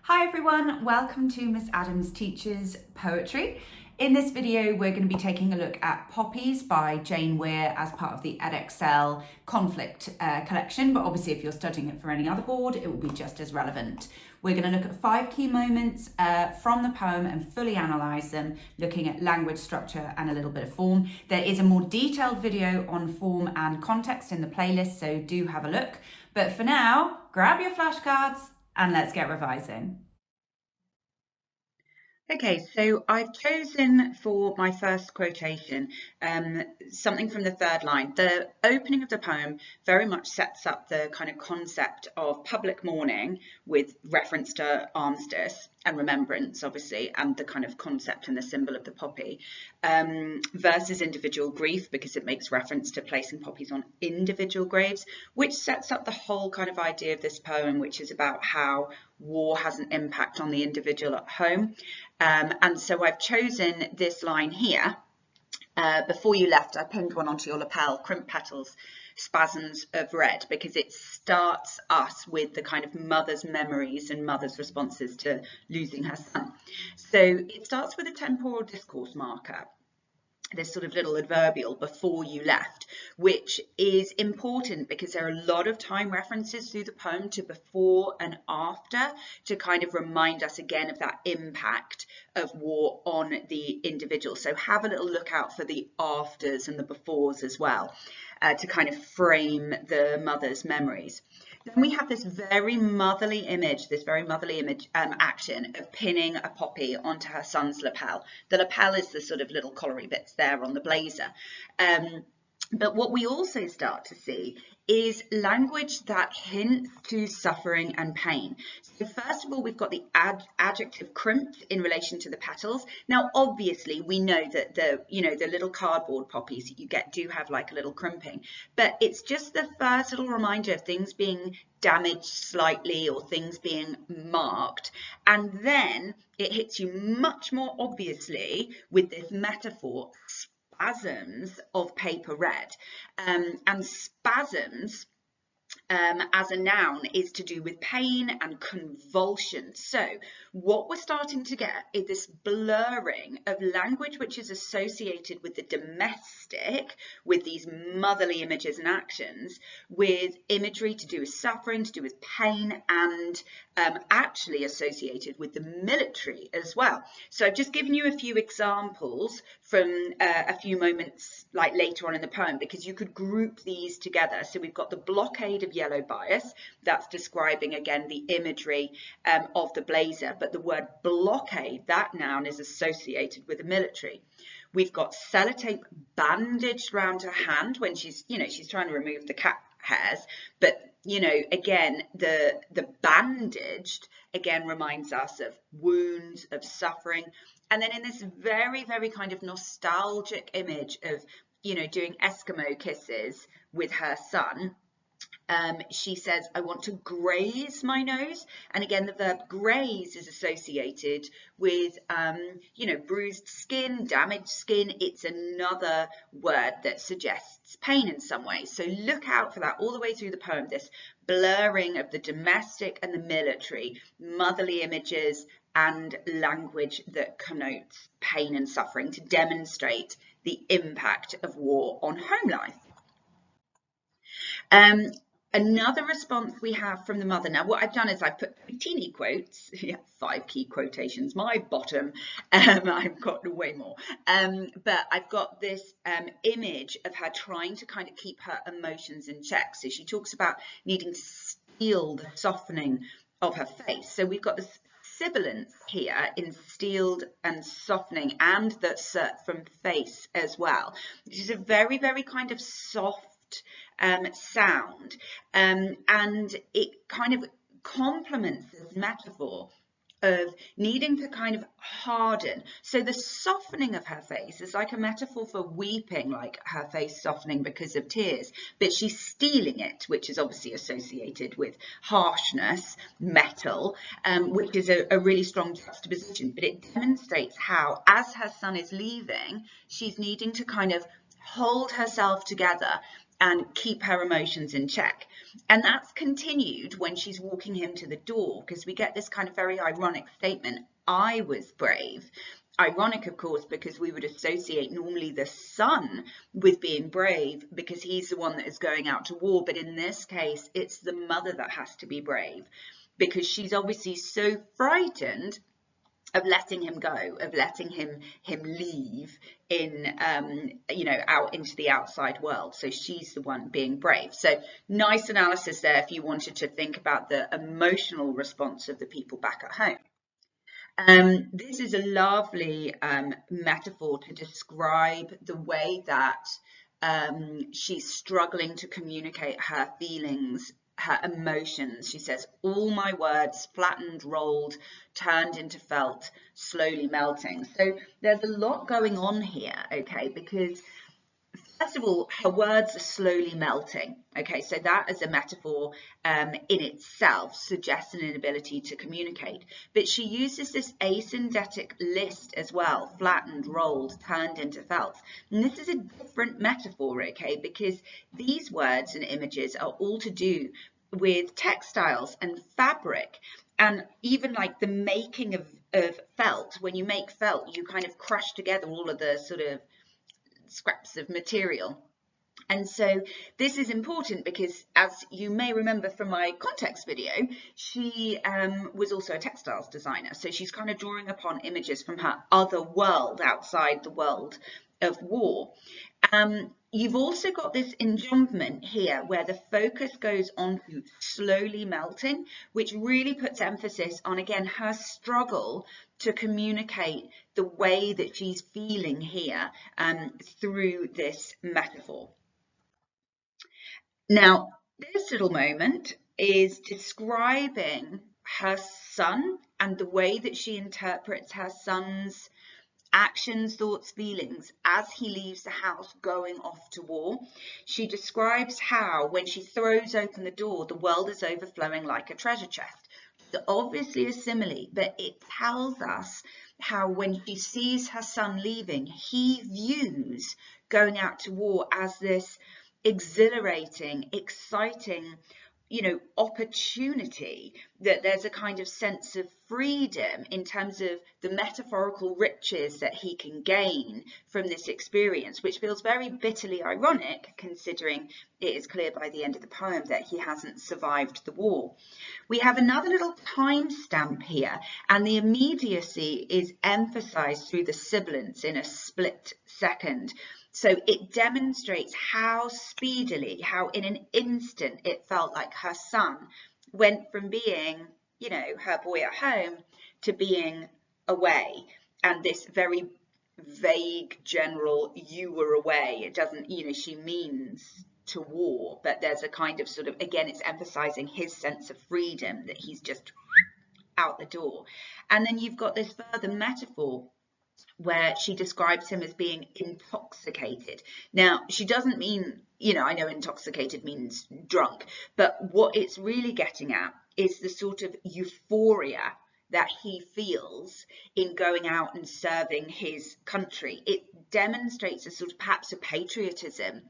Hi everyone, welcome to Miss Adams Teaches Poetry. In this video, we're going to be taking a look at Poppies by Jane Weir as part of the Textile conflict collection, but obviously if you're studying it for any other board, it will be just as relevant. We're going to look at 5 key moments from the poem and fully analyse them, looking at language, structure and a little bit of form. There is a more detailed video on form and context in the playlist, so do have a look. But for now, grab your flashcards and let's get revising. Okay, so I've chosen for my first quotation something from the third line. The opening of the poem very much sets up the kind of concept of public mourning with reference to armistice and remembrance, obviously, and the kind of concept and the symbol of the poppy, versus individual grief, because it makes reference to placing poppies on individual graves, which sets up the whole kind of idea of this poem, which is about how war has an impact on the individual at home. And so I've chosen this line here. Before you left, I pinned one onto your lapel, crimp petals, spasms of red, because it starts us with the kind of mother's memories and mother's responses to losing her son. So it starts with a temporal discourse marker, this sort of little adverbial, before you left, which is important because there are a lot of time references through the poem to before and after to kind of remind us again of that impact of war on the individual. So have a little look out for the afters and the befores as well, to kind of frame the mother's memories. Then we have this very motherly image, action of pinning a poppy onto her son's lapel. The lapel is the sort of little collary bits there on the blazer. But what we also start to see is language that hints to suffering and pain. So first of all, we've got the adjective crimp in relation to the petals. Now, obviously, we know that the little cardboard poppies that you get do have like a little crimping, but it's just the first little reminder of things being damaged slightly or things being marked. And then it hits you much more obviously with this metaphor, spasms of paper red. And spasms as a noun is to do with pain and convulsion. So what we're starting to get is this blurring of language which is associated with the domestic, with these motherly images and actions, with imagery to do with suffering, to do with pain, and actually associated with the military as well. So I've just given you a few examples from a few moments like later on in the poem, because you could group these together. So we've got the blockade of yellow bias, that's describing again the imagery of the blazer, but the word blockade, that noun, is associated with the military. We've got sellotape bandaged around her hand when she's trying to remove the cat hairs, but again, the bandaged again reminds us of wounds, of suffering. And then in this very, very kind of nostalgic image of, doing Eskimo kisses with her son, she says, I want to graze my nose. And again, the verb graze is associated with, bruised skin, damaged skin. It's another word that suggests pain in some way. So look out for that all the way through the poem, this blurring of the domestic and the military, motherly images and language that connotes pain and suffering to demonstrate the impact of war on home life. Another response we have from the mother. Now, what I've done is I've put teeny quotes, 5 key quotations, my bottom. I've got way more. But I've got this image of her trying to kind of keep her emotions in check. So she talks about needing to steel the softening of her face. So we've got this sibilance here in steeled and softening, and the cert from face as well, which is a very, very kind of soft sound, and it kind of complements this metaphor of needing to kind of harden. So the softening of her face is like a metaphor for weeping, like her face softening because of tears, but she's steeling it, which is obviously associated with harshness, metal, which is a really strong juxtaposition. But it demonstrates how, as her son is leaving, she's needing to kind of hold herself together and keep her emotions in check. And that's continued when she's walking him to the door, because we get this kind of very ironic statement, I was brave. Ironic, of course, because we would associate normally the son with being brave because he's the one that is going out to war. But in this case, it's the mother that has to be brave because she's obviously so frightened of letting him go, of letting him leave in, out into the outside world. So she's the one being brave. So nice analysis there if you wanted to think about the emotional response of the people back at home. This is a lovely metaphor to describe the way that she's struggling to communicate her feelings, her emotions. She says, all my words flattened, rolled, turned into felt, slowly melting. So there's a lot going on here, okay, because first of all, her words are slowly melting. Okay, so that as a metaphor in itself suggests an inability to communicate. But she uses this asyndetic list as well, flattened, rolled, turned into felt. And this is a different metaphor, okay, because these words and images are all to do with textiles and fabric. And even like the making of felt. When you make felt, you kind of crush together all of the sort of scraps of material. And so this is important because, as you may remember from my context video, she was also a textiles designer. So she's kind of drawing upon images from her other world outside the world of war. You've also got this enjambment here where the focus goes on to slowly melting, which really puts emphasis on, again, her struggle to communicate the way that she's feeling here through this metaphor. Now, this little moment is describing her son and the way that she interprets her son's actions, thoughts, feelings as he leaves the house going off to war. She describes how when she throws open the door, the world is overflowing like a treasure chest. So obviously a simile, but it tells us how when she sees her son leaving, he views going out to war as this exhilarating, exciting, opportunity, that there's a kind of sense of freedom in terms of the metaphorical riches that he can gain from this experience, which feels very bitterly ironic considering it is clear by the end of the poem that he hasn't survived the war. We have another little time stamp here, and the immediacy is emphasized through the sibilants in a split second. So it demonstrates how speedily, how in an instant it felt like her son went from being, her boy at home to being away. And this very vague general, you were away. It doesn't, she means to war, but there's a kind of sort of, again, it's emphasizing his sense of freedom, that he's just out the door. And then you've got this further metaphor where she describes him as being intoxicated. Now, she doesn't mean, I know intoxicated means drunk, but what it's really getting at is the sort of euphoria that he feels in going out and serving his country. It demonstrates a sort of perhaps a patriotism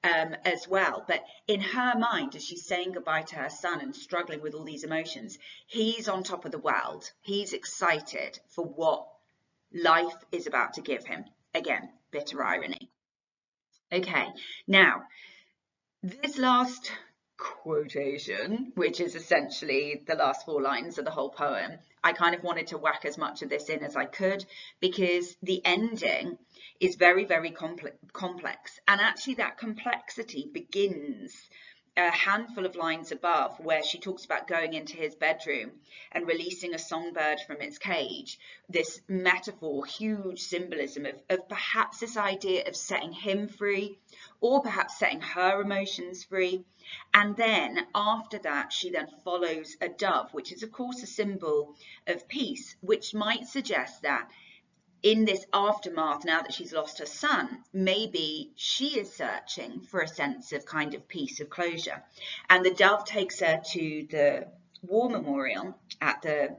as well. But in her mind, as she's saying goodbye to her son and struggling with all these emotions, he's on top of the world. He's excited for what life is about to give him. Again, bitter irony. Okay, now this last quotation, which is essentially the last 4 lines of the whole poem, I kind of wanted to whack as much of this in as I could because the ending is very, very complex. And actually that complexity begins a handful of lines above, where she talks about going into his bedroom and releasing a songbird from its cage. This metaphor, huge symbolism of perhaps this idea of setting him free, or perhaps setting her emotions free. And then after that, she then follows a dove, which is of course a symbol of peace, which might suggest that in this aftermath, now that she's lost her son, maybe she is searching for a sense of kind of peace, of closure. And the dove takes her to the war memorial at the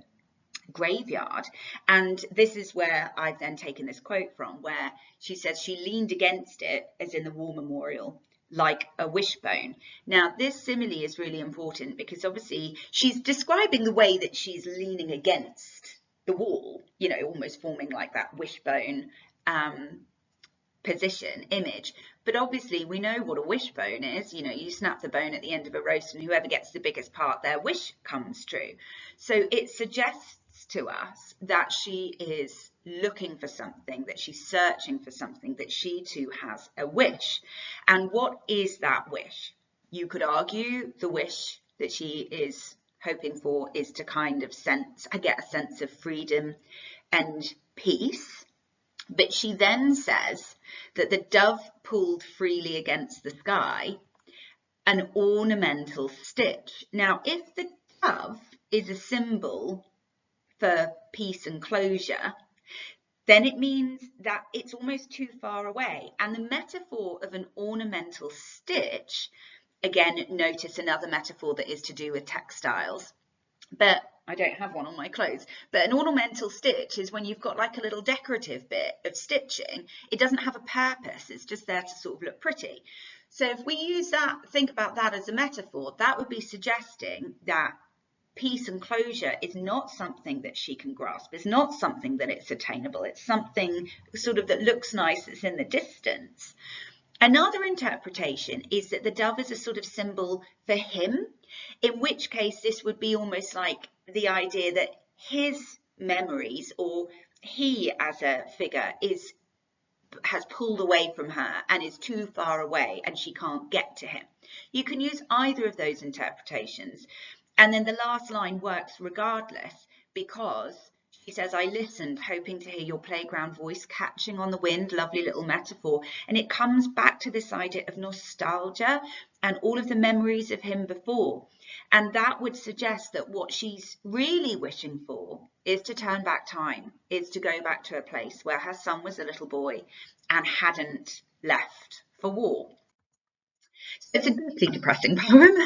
graveyard. And this is where I've then taken this quote from, where she says she leaned against it, as in the war memorial, like a wishbone. Now, this simile is really important because obviously she's describing the way that she's leaning against the wall, you know, almost forming like that wishbone position image. But obviously we know what a wishbone is. You know, you snap the bone at the end of a roast and whoever gets the biggest part, their wish comes true. So it suggests to us that she is looking for something, that she's searching for something, that she too has a wish. And what is that wish? You could argue the wish that she is hoping for is to kind of get a sense of freedom and peace. But she then says that the dove pulled freely against the sky, an ornamental stitch. Now, if the dove is a symbol for peace and closure, then it means that it's almost too far away. And the metaphor of an ornamental stitch, again, notice another metaphor that is to do with textiles. But I don't have one on my clothes, but an ornamental stitch is when you've got like a little decorative bit of stitching. It doesn't have a purpose, it's just there to sort of look pretty. So if we use that, think about that as a metaphor, that would be suggesting that peace and closure is not something that she can grasp. It's not something that it's attainable. It's something sort of that looks nice, that's in the distance. Another interpretation is that the dove is a sort of symbol for him, in which case this would be almost like the idea that his memories, or he as a figure, has pulled away from her and is too far away and she can't get to him. You can use either of those interpretations. And then the last line works regardless, because she says, I listened, hoping to hear your playground voice catching on the wind, lovely little metaphor. And it comes back to this idea of nostalgia and all of the memories of him before. And that would suggest that what she's really wishing for is to turn back time, is to go back to a place where her son was a little boy and hadn't left for war. It's a deeply depressing poem,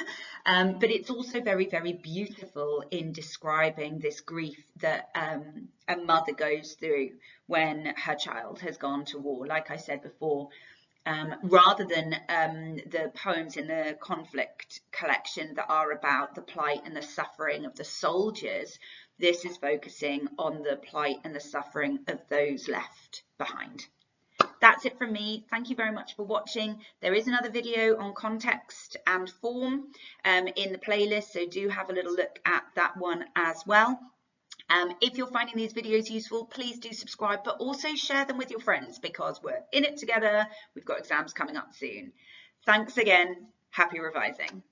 but it's also very, very beautiful in describing this grief that a mother goes through when her child has gone to war. Like I said before, rather than the poems in the conflict collection that are about the plight and the suffering of the soldiers, this is focusing on the plight and the suffering of those left behind. That's it from me. Thank you very much for watching. There is another video on context and form in the playlist, so do have a little look at that one as well. If you're finding these videos useful, please do subscribe, but also share them with your friends because we're in it together. We've got exams coming up soon. Thanks again. Happy revising.